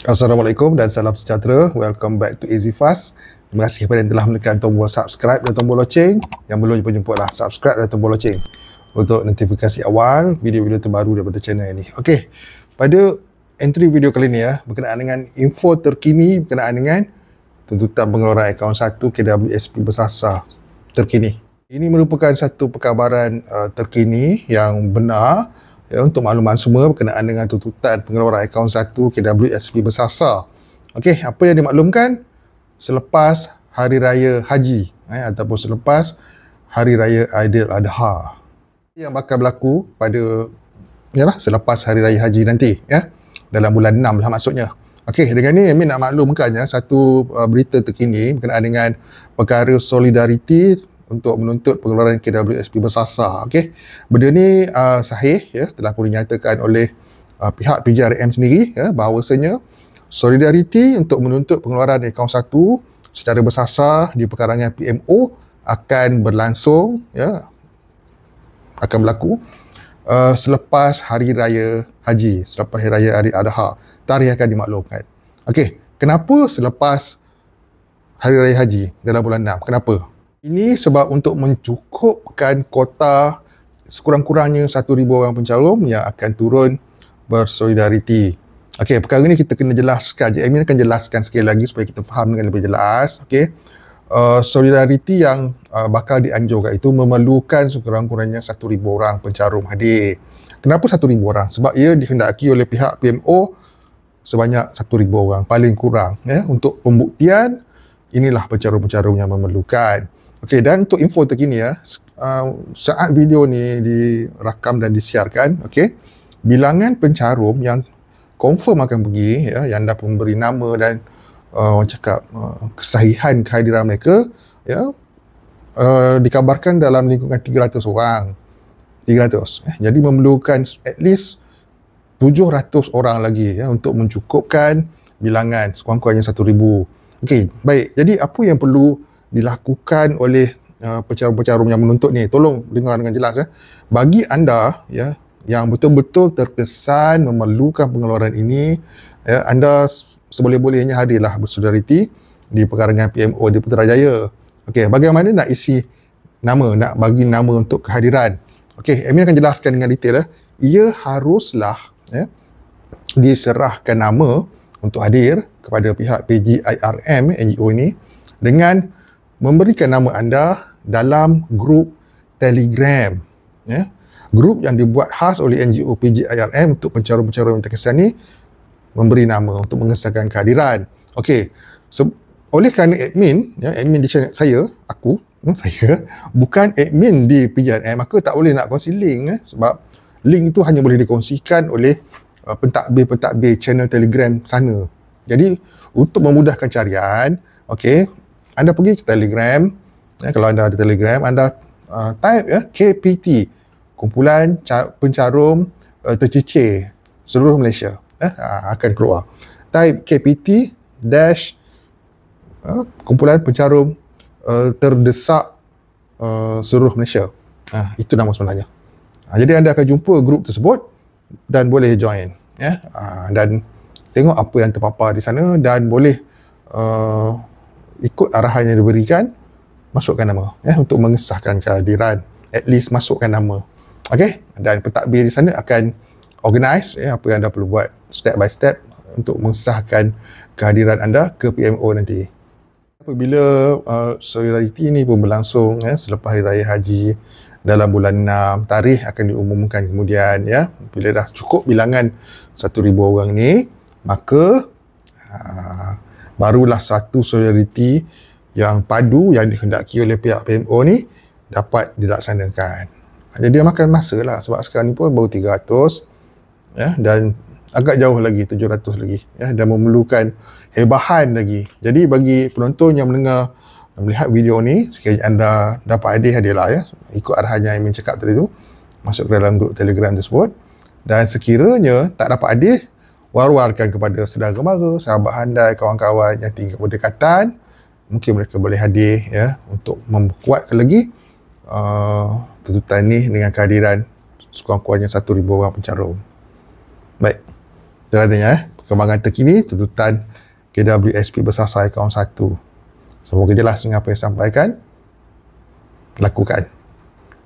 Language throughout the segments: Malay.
Assalamualaikum dan salam sejahtera. Welcome back to Easy Fast. Terima kasih kepada yang telah menekan tombol subscribe dan tombol loceng. Yang belum jemput-jemputlah subscribe dan tombol loceng untuk notifikasi awal video-video terbaru daripada channel ini. Okey, pada entry video kali ini berkenaan dengan info terkini berkenaan dengan tuntutan pengeluaran akaun 1 KWSP bersasar terkini. Ini merupakan satu perkabaran terkini yang benar untuk makluman semua berkenaan dengan tuntutan pengeluaran akaun 1 KWSP bersasar. Okey, apa yang dimaklumkan selepas Hari Raya Haji ataupun selepas Hari Raya Aidiladha yang bakal berlaku pada selepas Hari Raya Haji nanti dalam bulan 6 lah maksudnya. Okey, dengan ni Amin nak maklumkan satu berita terkini berkenaan dengan perkara solidariti untuk menuntut pengeluaran KWSP bersasar. Okey, benda ni sahih telah pun dinyatakan oleh pihak PJRM sendiri bahawasanya solidariti untuk menuntut pengeluaran akaun 1 secara bersasar di perkarangan PMO akan berlangsung akan berlaku selepas Hari Raya Haji, selepas Hari Raya Aidiladha. Tarikh akan dimaklumkan. Okey, kenapa selepas Hari Raya Haji dalam bulan 6? Kenapa? Ini sebab untuk mencukupkan kota sekurang-kurangnya 1,000 orang pencarum yang akan turun bersolidariti. Okey, perkara ni kita kena jelaskan. Amin akan jelaskan sekali lagi supaya kita faham dengan lebih jelas. Okey, solidariti yang bakal dianjurkan itu memerlukan sekurang-kurangnya 1,000 orang pencarum hadir. Kenapa 1,000 orang? Sebab ia dikehendaki oleh pihak PMO sebanyak 1,000 orang paling kurang untuk pembuktian inilah pencarum-pencarum yang memerlukan. Okey, dan untuk info terkini saat video ni dirakam dan disiarkan, okey, bilangan pencarum yang confirm akan pergi yang dah memberi nama dan orang cakap kesahihan kehadiran mereka dikabarkan dalam lingkungan 300 orang. 300. Jadi memerlukan at least 700 orang lagi untuk mencukupkan bilangan sekurang-kurangnya 1,000. Okey, baik. Jadi apa yang perlu dilakukan oleh pencarum-pencarum yang menuntut ni? Tolong dengar dengan jelas Bagi anda yang betul-betul terkesan memerlukan pengeluaran ini, anda seboleh-bolehnya hadirlah bersolidariti di perkarangan PMO di Putrajaya. Okey, bagaimana nak isi nama, nak bagi nama untuk kehadiran? Okey, Amin akan jelaskan dengan detail. Ia haruslah diserahkan nama untuk hadir kepada pihak PJIRM NGO ini dengan memberikan nama anda dalam grup Telegram. Grup yang dibuat khas oleh NGO PJIRM untuk pencarum-pencarum yang terkesan ni memberi nama untuk mengesahkan kehadiran. Okey, oleh kerana admin di channel saya bukan admin di PJIRM, maka tak boleh nak kongsi link sebab link itu hanya boleh dikongsikan oleh pentadbir channel Telegram sana. Jadi untuk memudahkan carian, okey, anda pergi ke Telegram. Kalau anda ada Telegram, anda type KPT, kumpulan pencarum tercicir seluruh Malaysia, akan keluar. Type KPT dash kumpulan pencarum terdesak seluruh Malaysia. Itu nama sebenarnya. Jadi anda akan jumpa grup tersebut dan boleh join dan tengok apa yang terpapar di sana dan boleh ikut arahan yang diberikan, masukkan nama untuk mengesahkan kehadiran. At least masukkan nama. Okey, dan pentadbir di sana akan organize apa yang anda perlu buat step by step untuk mengesahkan kehadiran anda ke PMO nanti. Apabila solidariti ini pun berlangsung selepas Hari Raya Haji dalam bulan 6, tarikh akan diumumkan kemudian bila dah cukup bilangan 1,000 orang ni, maka barulah satu solidariti yang padu yang dikehendaki oleh pihak PMO ni dapat dilaksanakan. Jadi dia makan masa lah sebab sekarang ni pun baru 300 dan agak jauh lagi 700 lagi dan memerlukan hebahan lagi. Jadi bagi penonton yang mendengar melihat video ni, sekiranya anda dapat hadirlah ikut arahan yang Amin cakap tadi tu, masuk ke dalam grup Telegram tersebut. Dan sekiranya tak dapat hadir, war-warkan kepada saudara mara, sahabat handai, kawan-kawan yang tinggal berdekatan, mungkin mereka boleh hadir untuk memperkuatkan lagi tuntutan ni dengan kehadiran sekurang-kurangnya 1,000 orang pencarum. Baik, itu adanya perkembangan terkini tuntutan KWSP bersasar akaun 1. Semoga jelas dengan apa yang disampaikan. Lakukan.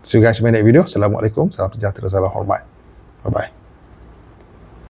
See you guys in my next video. Assalamualaikum. Salam sejahtera, salam hormat. Bye-bye.